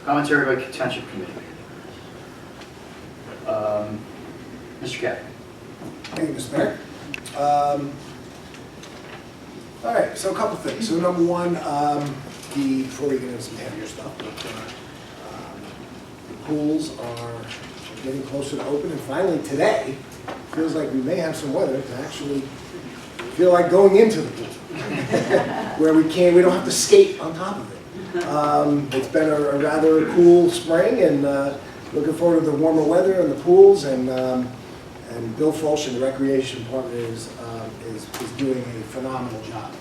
Commentary by Township Committee. Mr. Caffrey. Thank you, Mr. Mayor. All right, so a couple things. So number one, before we get into some heavier stuff, the pools are getting closer to open, and finally today, feels like we may have some weather to actually feel like going into the pool, where we don't have to skate on top of it. It's been a rather cool spring, and looking forward to the warmer weather and the pools, and Bill Fulch and the Recreation Department is doing a phenomenal job.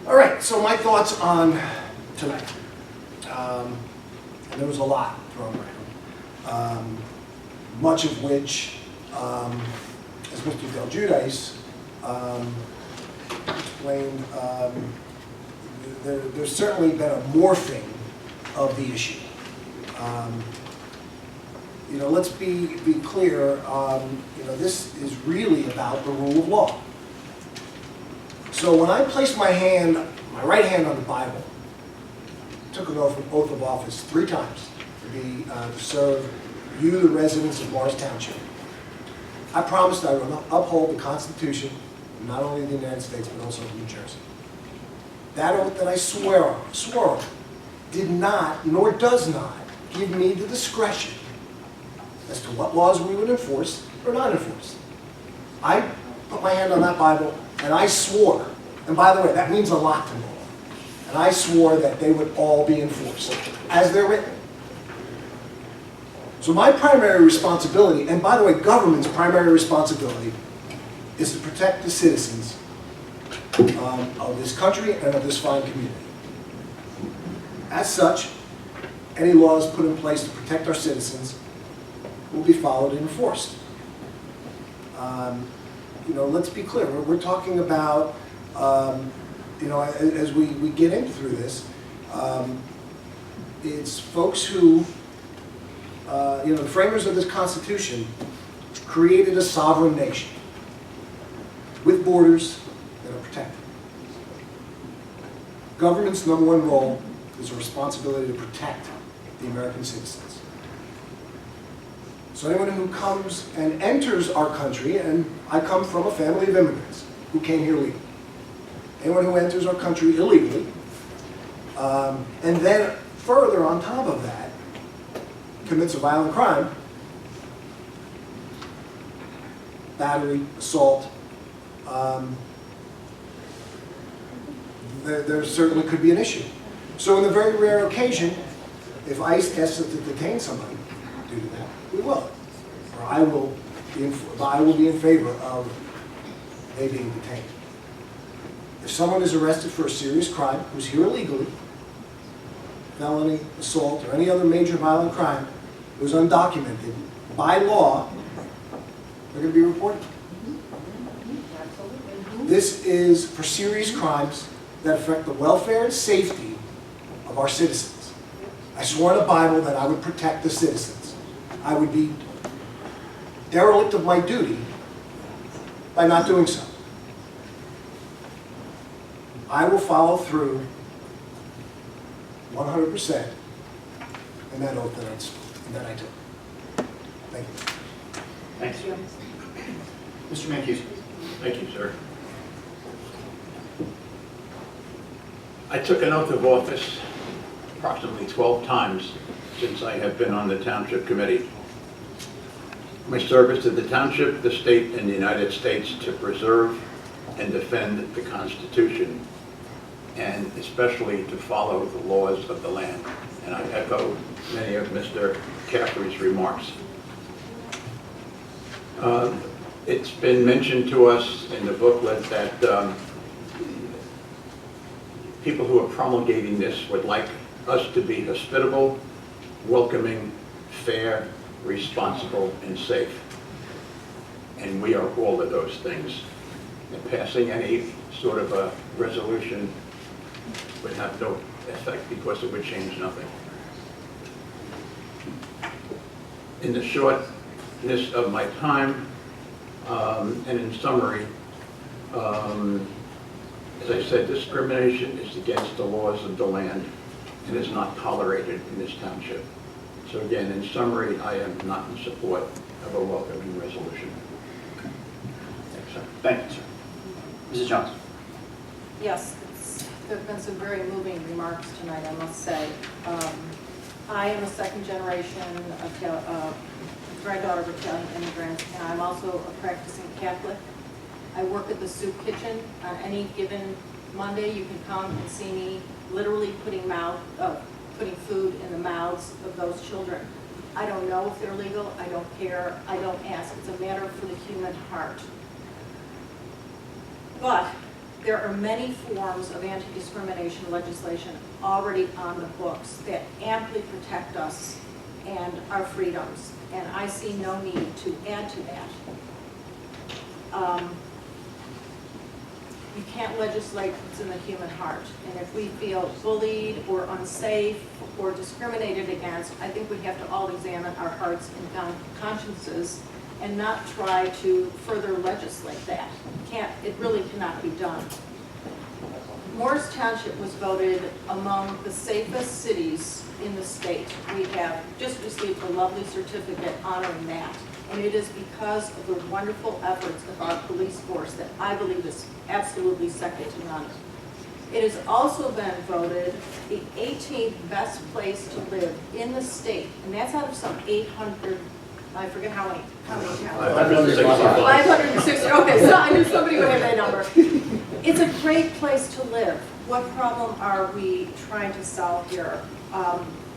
All right, so my thoughts on tonight. And there was a lot thrown around, much of which, as Mr. Del Giudice explained, there's certainly been a morphing of the issue. You know, let's be clear, you know, this is really about the rule of law. So when I placed my right hand on the Bible, took an oath of office 3 times to serve you, the residents of Morris Township, I promised I would uphold the Constitution, not only of the United States, but also of New Jersey. That oath that I swore on did not, nor does not, give me the discretion as to what laws we would enforce or not enforce. I put my hand on that Bible and I swore, and by the way, that means a lot to me, and I swore that they would all be enforced as they're written. So my primary responsibility, and by the way, government's primary responsibility, is to protect the citizens of this country and of this fine community. As such, any laws put in place to protect our citizens will be followed and enforced. You know, let's be clear. We're talking about, you know, as we get into through this, it's folks who, you know, the framers of this Constitution created a sovereign nation with borders that are protected. Government's #1 role is a responsibility to protect the American citizens. So anyone who comes and enters our country, and I come from a family of immigrants who came here legally. Anyone who enters our country illegally, and then further on top of that, commits a violent crime, battery, assault, there certainly could be an issue. So in the very rare occasion, if ICE asks us to detain somebody due to that, we will. Or I will be in favor of they being detained. If someone is arrested for a serious crime, who's here illegally, felony, assault, or any other major violent crime, who's undocumented, by law, they're going to be reported. This is for serious crimes that affect the welfare and safety of our citizens. I swore in the Bible that I would protect the citizens. I would be derelict of my duty by not doing so. I will follow through 100% in that oath that I took. Thank you. Thanks. Mr. Mancuso. Thank you, sir. I took an oath of office approximately 12 times since I have been on the Township Committee. My service to the Township, the state, and the United States to preserve and defend the Constitution, and especially to follow the laws of the land. And I echo many of Mr. Caffrey's remarks. It's been mentioned to us in the booklet that people who are promulgating this would like us to be hospitable, welcoming, fair, responsible, and safe. And we are all of those things. And passing any sort of a resolution would have no effect because it would change nothing. In the shortness of my time, and in summary, as I said, discrimination is against the laws of the land. and is not tolerated in this township. So again, in summary, I am not in support of a welcoming resolution. Thanks, sir. Thank you, sir. Mrs. Johnson? Yes, there have been some very moving remarks tonight, I must say. I am a second generation granddaughter of Italian immigrants, and I'm also a practicing Catholic. I work at the soup kitchen. On any given Monday, you can come and see me literally putting food in the mouths of those children. I don't know if they're legal. I don't care. I don't ask. It's a matter for the human heart. But there are many forms of anti-discrimination legislation already on the books that amply protect us and our freedoms, and I see no need to add to that. You can't legislate what's in the human heart, and if we feel bullied or unsafe or discriminated against, I think we have to all examine our hearts and consciences and not try to further legislate that. It really cannot be done. Morris Township was voted among the safest cities in the state. We have just received a lovely certificate honoring that, and it is because of the wonderful efforts of our police force that I believe is absolutely second to none. It has also been voted the 18th best place to live in the state, and that's out of some 800, I forget how many towns. 560, okay, so I knew somebody would have that number. It's a great place to live. What problem are we trying to solve here?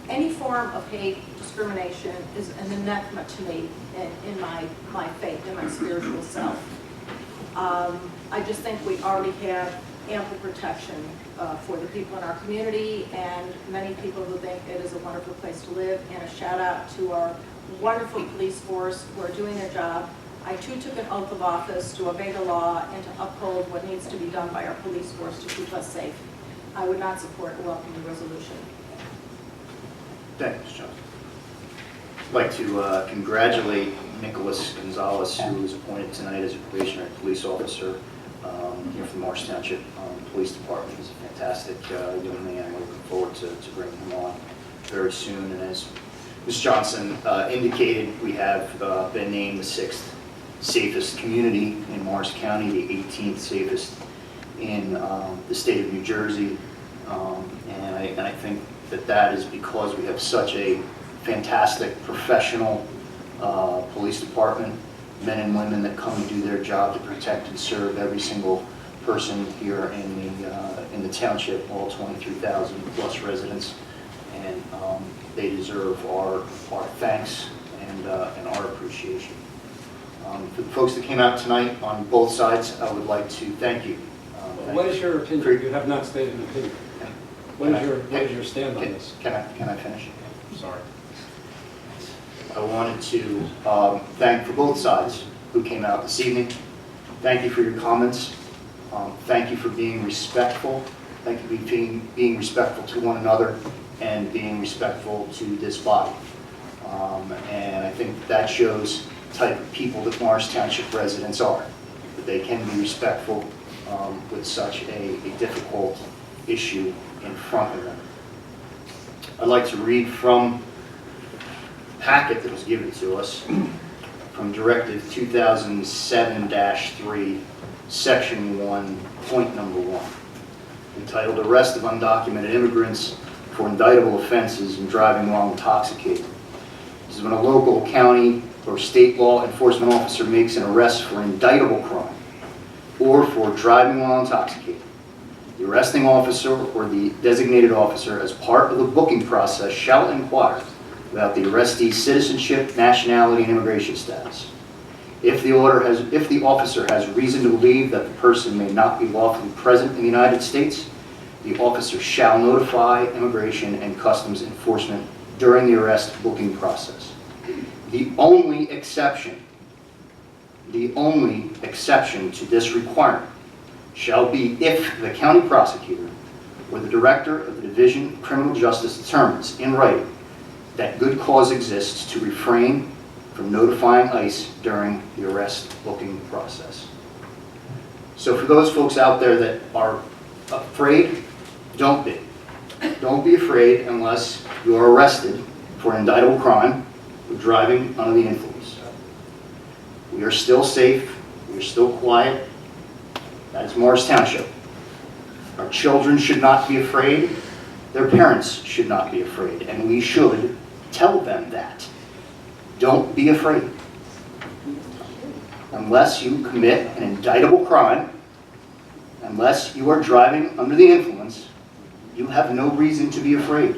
Any form of hate, discrimination is an anathema to me in my faith, in my spiritual self. I just think we already have ample protection for the people in our community and many people who think it is a wonderful place to live, and a shout out to our wonderful police force who are doing their job. I too took an oath of office to obey the law and to uphold what needs to be done by our police force to keep us safe. I would not support a welcoming resolution. Thank you, Ms. Johnson. I'd like to congratulate Nicholas Gonzalez, who was appointed tonight as a probationary police officer here from the Morris Township Police Department. He's a fantastic young man. We're looking forward to bringing him on very soon. And as Ms. Johnson indicated, we have been named the 6th safest community in Morris County, the 18th safest in the state of New Jersey. And I think that is because we have such a fantastic professional police department, men and women that come and do their job to protect and serve every single person here in the township, all 23,000 plus residents, and they deserve our thanks and our appreciation. For the folks that came out tonight on both sides, I would like to thank you. What is your opinion? You have not stated an opinion. What is your stand on this? Can I finish? Sorry. I wanted to thank for both sides who came out this evening. Thank you for your comments. Thank you for being respectful. Thank you for being respectful to one another and being respectful to this body. And I think that shows the type of people that Morris Township residents are, that they can be respectful with such a difficult issue in front of them. I'd like to read from the packet that was given to us from Directive 2007-3, Section 1, point number 1, entitled Arrest of Undocumented Immigrants for Indictable Offenses and Driving While Intoxicated. This is when a local, county, or state law enforcement officer makes an arrest for an indictable crime or for driving while intoxicated. The arresting officer or the designated officer, as part of the booking process, shall inquire about the arrestee's citizenship, nationality, and immigration status. If the officer has reason to believe that the person may not be lawfully present in the United States, the officer shall notify Immigration and Customs Enforcement during the arrest booking process. The only exception to this requirement shall be if the county prosecutor or the director of the Division of Criminal Justice determines in writing that good cause exists to refrain from notifying ICE during the arrest booking process. So for those folks out there that are afraid, don't be. Don't be afraid unless you are arrested for an indictable crime of driving under the influence. We are still safe. We are still quiet. That is Morris Township. Our children should not be afraid. Their parents should not be afraid. And we should tell them that. Don't be afraid. Unless you commit an indictable crime, unless you are driving under the influence, you have no reason to be afraid.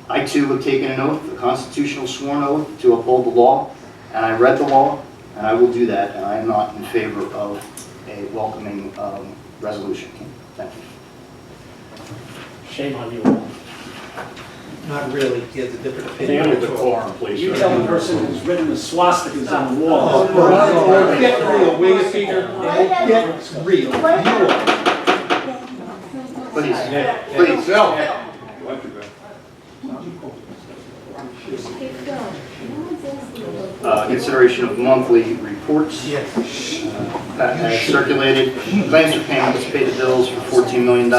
I too have taken an oath, a constitutional sworn oath, to uphold the law, and I read the law, and I will do that, and I am not in favor of a welcoming resolution. Thank you. Shame on you all. Not really, he has a different Stand opinion. with the quorum, please, You sir. tell the person who's written the swastikas on the Oh, wall. well, get real, will you, Peter? Get real, you are. Please, please. Consideration of monthly reports. As circulated, claims for payments, pay the bills for $14 million.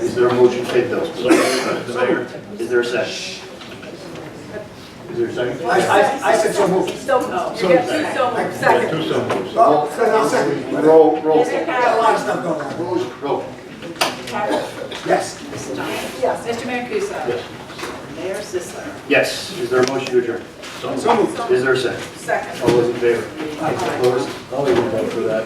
Is there a motion to pay the bills? Is there a second? Is there a second? I said so moved. So moved. You got two so moved. Second. Two so moves. Oh, I'll second. Roll. I got a lot of stuff going on. Roll. Yes. Yes. Mr. Mancuso? Yes. Mayor Sisler? Yes. Is there a motion to adjourn? So moved. So moved. Is there a second? Second. All those in favor? Opposed? I'll even vote for that.